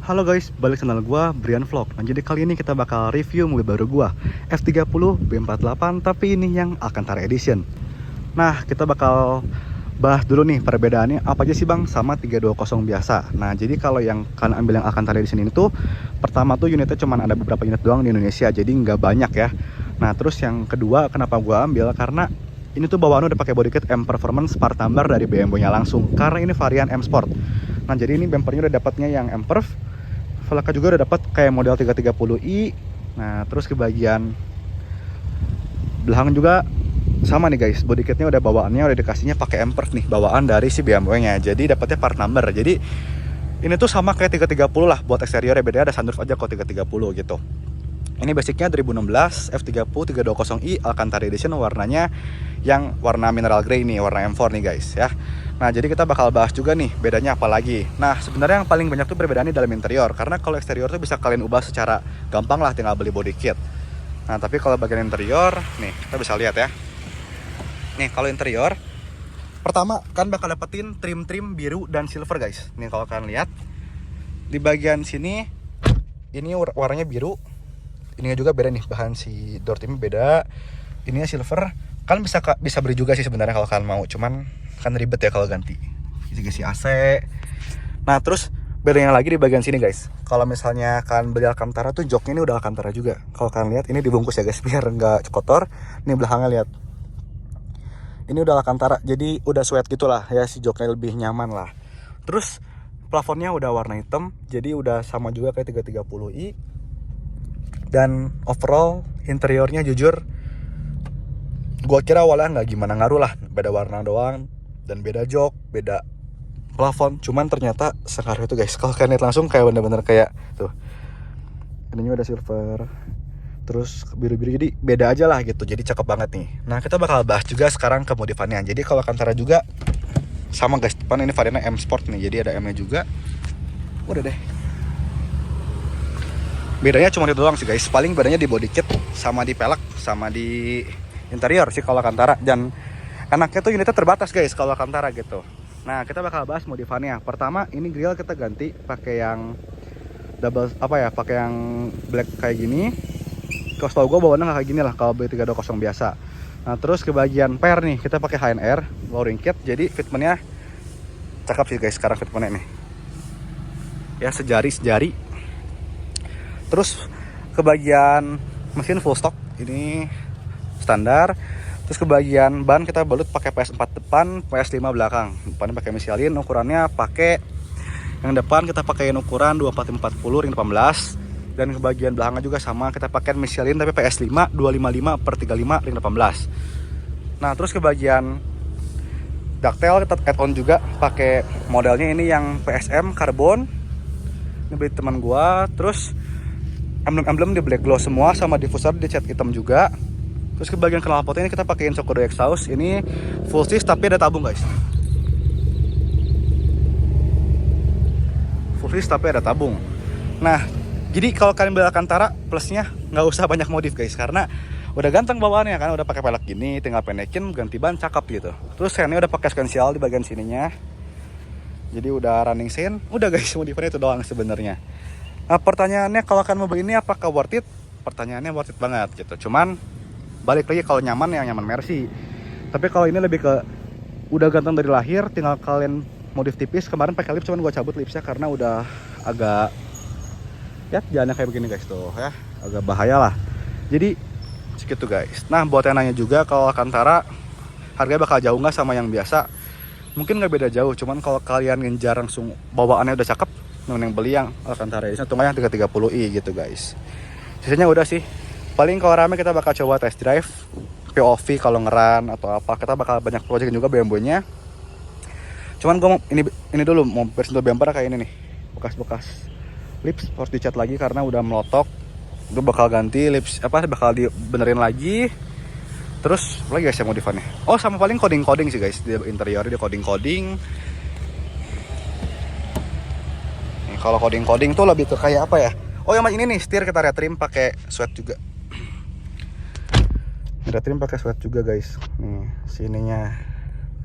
Halo guys, balik channel gua Brian Vlog. Nah, jadi kali ini kita bakal review mobil baru gua F30 B48, tapi ini yang Alcantara Edition. Nah, kita bakal bahas dulu nih perbedaannya apa aja sih bang sama 320 biasa. Nah, jadi kalau yang kalian ambil yang Alcantara Edition ini tuh, pertama tuh unitnya cuma ada beberapa unit doang di Indonesia, jadi nggak banyak ya. Nah, terus yang kedua kenapa gua ambil, karena ini tuh bawaannya udah pakai body kit M Performance part number dari BMW-nya langsung, karena ini varian M Sport. Nah, jadi ini bumpernya udah dapatnya yang M Perf. Velgnya juga udah dapat kayak model 330i. Nah, terus ke bagian belakang juga sama nih guys, body kitnya udah bawaannya udah dikasihnya pakai M Perf nih, bawaan dari si BMW-nya. Jadi dapatnya part number. Jadi ini tuh sama kayak 330 lah buat eksteriornya, beda ada sunroof aja kok 330 gitu. Ini basicnya 2016 F30 320i Alcantara Edition, warnanya yang warna mineral grey nih, warna M4 nih guys ya. Nah, jadi kita bakal bahas juga nih bedanya apa lagi. Nah, sebenarnya yang paling banyak tuh perbedaannya dalam interior, karena kalau eksterior tuh bisa kalian ubah secara gampang lah, tinggal beli body kit. Nah, tapi kalau bagian interior nih kita bisa lihat ya. Nih, kalau interior pertama kan bakal dapetin trim-trim biru dan silver guys. Nih kalau kalian lihat di bagian sini ini warnanya biru. Ininya juga beda nih, bahan si door trimnya beda. Ininya silver. Kalian bisa beli juga sih sebenarnya kalau kalian mau, cuman kan ribet ya kalau ganti. Isi AC. Nah, terus bedanya lagi di bagian sini guys. Kalau misalnya kalian beli Alcantara tuh joknya ini udah Alcantara juga. Kalau kalian lihat ini dibungkus ya guys biar nggak kotor. Ini belakangnya lihat. Ini udah Alcantara, jadi udah sweat gitulah ya, si joknya lebih nyaman lah. Terus plafonnya udah warna hitam, jadi udah sama juga kayak 330i. Dan overall interiornya jujur gua kira awalnya nggak gimana ngaruh lah, beda warna doang dan beda jok, beda plafon, cuman ternyata sengaruh itu guys. Kalau kalian lihat langsung kayak bener-bener kayak tuh, ininya udah silver, terus biru-biru, jadi beda aja lah gitu, jadi cakep banget nih. Nah, kita bakal bahas juga sekarang kemodifannya. Jadi kalau Alcantara juga sama guys, depan ini variannya M Sport nih, jadi ada M nya juga. Udah deh, bedanya cuma itu doang sih guys. Paling bedanya di body kit sama di pelek sama di interior sih kalau Alcantara. Dan enaknya tuh unitnya terbatas guys kalau Alcantara gitu. Nah, kita bakal bahas modifannya. Pertama, ini grill kita ganti pakai yang double pakai yang black kayak gini. Kalau tau gue bawaannya nggak kayak gini lah kalau beli 320 biasa. Nah, terus ke bagian per nih kita pakai HNR lowering kit. Jadi fitmentnya cakep sih guys sekarang fitmentnya nih. Ya, sejari. Terus ke bagian mesin full stock ini standar. Terus ke bagian ban kita balut pakai PS4 depan, PS5 belakang. Depannya pakai Michelin, ukurannya pakai yang depan kita pakai ukuran 2440 ring 18. Dan ke bagian belakangnya juga sama, kita pakai Michelin tapi PS5 255/35 ring 18. Nah, terus ke bagian ductile kita add-on juga pakai modelnya ini yang PSM karbon. Ini beli teman gua. Terus emblem di black glow semua, sama diffuser di cat hitam juga. Terus ke bagian knalpot ini kita pakein Shokodo exhaust. Ini full sis tapi ada tabung guys. Full sis tapi ada tabung. Nah, jadi kalau kalian beli Alcantara plusnya nggak usah banyak modif guys, karena udah ganteng bawaannya kan, udah pakai pelek gini, tinggal pendekin ganti ban cakep gitu. Terus ini udah pakai skensial di bagian sininya. Jadi udah running scene, udah guys, modifannya itu doang sebenarnya. Nah, pertanyaannya kalau kalian mau beli ini apakah worth it? Pertanyaannya worth it banget gitu. Cuman balik lagi kalau nyaman ya nyaman Mercy. Tapi kalau ini lebih ke udah ganteng dari lahir, tinggal kalian modif tipis. Kemarin pakai lips cuman gua cabut lipsnya karena udah agak ya jalannya kayak begini guys tuh ya, agak bahaya lah. Jadi segitu guys. Nah, buat yang nanya juga kalau Alcantara harganya bakal jauh nggak sama yang biasa? Mungkin nggak beda jauh, cuman kalau kalian ngejar langsung bawaannya udah cakep, mending beli yang Alcantara ini, tunggu yang 330i gitu guys. Sisanya udah sih. Paling kalau rame kita bakal coba test drive POV kalau ngeran atau apa. Kita bakal banyak project juga BMW-nya. Cuman gue mau ini dulu mau bersentuh bumper kayak ini nih. Bekas-bekas lips harus dicat lagi karena udah melotok. Gue bakal ganti lips bakal dibenerin lagi. Terus lagi guys yang modifannya. Oh, sama paling coding sih guys, di interior dia coding. Kalau coding tuh lebih ke kayak apa ya? Oh, yang ini nih setir kita retrim pakai sweat juga. Retrim pakai sweat juga guys. Nih sininya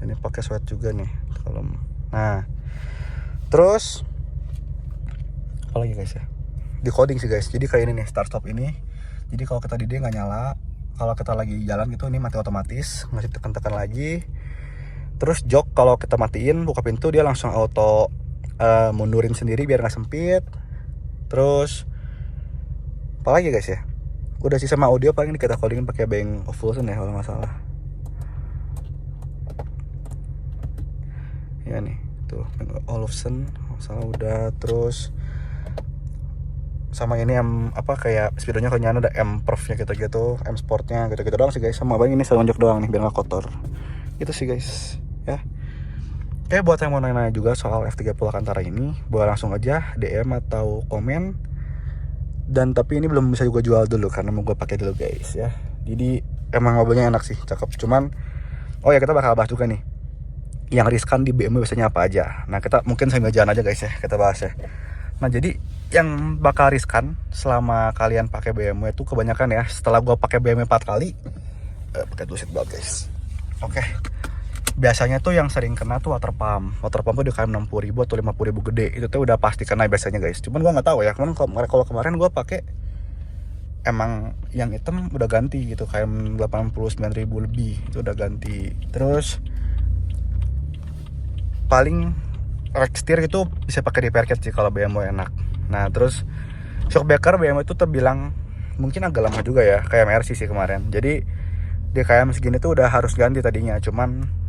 ini pakai sweat juga nih kalau. Nah, terus apalagi guys ya, di coding sih guys. Jadi kayak ini nih, start stop ini. Jadi kalau kita di D nggak nyala, kalau kita lagi jalan gitu ini mati otomatis, masih tekan-tekan lagi. Terus jok kalau kita matiin buka pintu dia langsung auto mundurin sendiri biar nggak sempit. Terus apalagi guys ya, udah sih. Sama audio paling kita codingin pakai Bang & Olufsen ya kalau nggak salah. Ya nih tuh Bang & Olufsen salah udah. Terus sama ini apa kayak speedonya kenyana ada M Prof nya gitu-gitu, M Sportnya gitu-gitu doang sih guys. Sama bang ini selonjok doang nih biar nggak kotor gitu sih guys ya. Kayak buat yang mau nanya-nanya juga soal F30 Alcantara ini, boleh langsung aja DM atau komen. Dan tapi ini belum bisa juga jual dulu karena mau gue pakai dulu guys ya. Jadi emang mobilnya enak sih, cakep. Cuman oh ya, kita bakal bahas juga nih yang riskan di BMW biasanya apa aja. Nah kita mungkin sambil jalan aja guys ya, kita bahas ya. Nah jadi yang bakal riskan selama kalian pakai BMW itu kebanyakan ya, setelah gue pakai BMW 4 kali pakai dulu seatbelt guys. Oke. Biasanya tuh yang sering kena tuh water pump. Water pump tuh di KM 60.000 atau 50.000 gede. Itu tuh udah pasti kena biasanya guys. Cuman gue nggak tahu ya. Kalau kemarin gue pakai emang yang hitam udah ganti gitu, KM 89.000 lebih itu udah ganti. Terus paling rack steer itu bisa pakai repair kit sih kalau BMW enak. Nah terus shock breaker BMW itu terbilang mungkin agak lama juga ya, kayak Mercy sih kemarin. Jadi di KM segini tuh udah harus ganti tadinya, cuman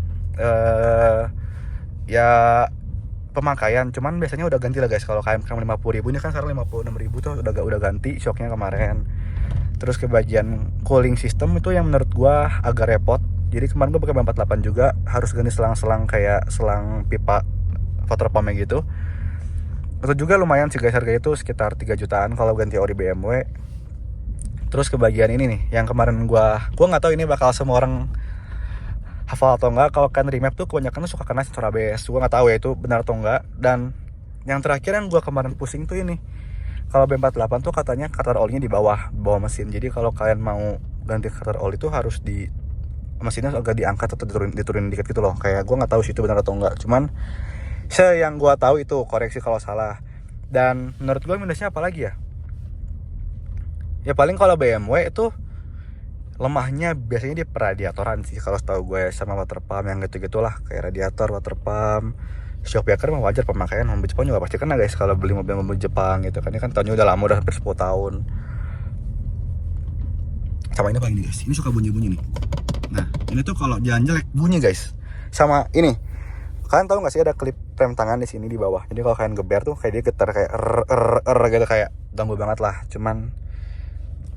ya pemakaian. Cuman biasanya udah ganti lah guys. Kalau KM 50.000 ini kan sekarang 56.000 tuh udah ganti shocknya kemarin. Terus ke bagian cooling system itu yang menurut gua agak repot. Jadi kemarin gua pakai B48 juga harus ganti selang-selang kayak selang pipa water pumpnya gitu. Itu juga lumayan sih guys, harga itu sekitar 3 jutaan kalau ganti ori BMW. Terus ke bagian ini nih yang kemarin gua nggak tahu ini bakal semua orang hafal atau enggak. Kalau kan remap tuh kebanyakan tuh suka kena sensor ABS. Gua nggak tahu ya itu benar atau enggak. Dan yang terakhir yang gua kemarin pusing tuh ini, kalau B48 tuh katanya cutter oli-nya di bawah mesin. Jadi kalau kalian mau ganti cutter oli itu harus di mesinnya agak diangkat atau diturunin dikit gitu loh. Kayak gua nggak tahu sih itu benar atau enggak. Cuman yang gua tahu itu, koreksi kalau salah. Dan menurut gua minusnya apa lagi ya? Ya paling kalau BMW itu lemahnya biasanya di radiatoran sih kalau setahu gue, sama water pump yang gitu-gitulah, kayak radiator, water pump. Shock breaker mah wajar pemakaian, mobil Jepang juga pasti kena guys kalau beli mobil Jepang gitu kan. Ini kan tahunnya udah lama, udah hampir 10 tahun. Sama ini paling nih guys, ini suka bunyi-bunyi nih. Nah ini tuh kalau jalan jelek bunyi guys. Sama ini, kalian tahu nggak sih ada klip rem tangan di sini di bawah. Jadi kalau kalian geber tuh kayak dia getar kayak gitu, kayak ganggu banget lah. Cuman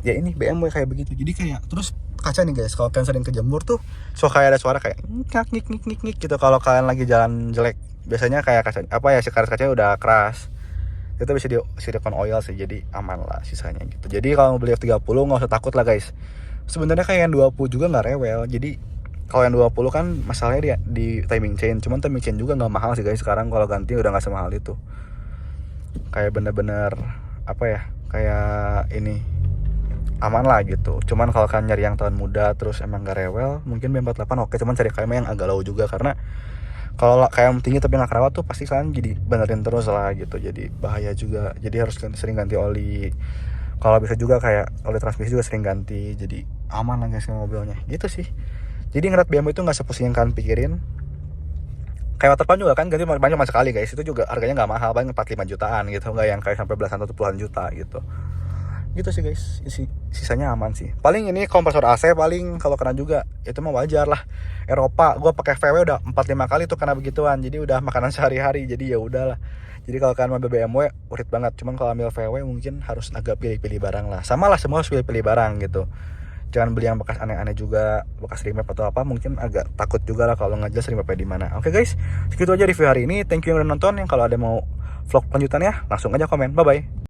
ya ini BMW kayak begitu. Jadi kayak terus kaca nih guys, kalau kalian sering kejemur tuh kayak ada suara kayak ngik gitu kalau kalian lagi jalan jelek. Biasanya kayak kaca apa ya, si kaca-kacanya udah keras. Itu bisa di silikon oil sih, jadi aman lah sisanya gitu. Jadi kalau mau beli F30 nggak usah takut lah guys. Sebenarnya kayak yang 20 juga nggak rewel. Jadi kalau yang 20 kan masalahnya di timing chain. Cuman timing chain juga nggak mahal sih guys. Sekarang kalau ganti udah nggak semahal itu. Kayak bener-bener apa ya, kayak ini aman lah gitu. Cuman kalau kalian nyari yang tahun muda terus emang gak rewel, mungkin B48 oke. Cuman cari KM yang agak low juga, karena kalau KM tinggi tapi gak kerawat tuh pasti kalian jadi benerin terus lah gitu. Jadi bahaya juga. Jadi harus sering ganti oli. Kalau bisa juga kayak oli transmisi juga sering ganti. Jadi aman lah guys mobilnya gitu sih. Jadi ngerat BMW itu gak sepusing yang kalian pikirin. Kayak water pump juga kan ganti banyak sekali guys. Itu juga harganya gak mahal, paling 4-5 jutaan gitu. Gak yang kayak sampai belasan atau puluhan juta gitu. Gitu sih guys, sisanya aman sih. Paling ini kompresor AC paling kalau kena juga itu mah wajar lah. Eropa gue pakai VW udah 4-5 kali tuh kena begituan. Jadi udah makanan sehari-hari, jadi ya udahlah. Jadi kalau kalian mau BMW urit banget. Cuman kalau ambil VW mungkin harus agak pilih-pilih barang lah. Sama lah, semua harus pilih-pilih barang gitu. Jangan beli yang bekas aneh-aneh juga, bekas remap atau apa, mungkin agak takut juga lah kalau nggak jelas remapnya di mana. Oke guys, segitu aja review hari ini. Thank you yang udah nonton. Yang kalau ada mau vlog lanjutannya langsung aja komen. Bye bye.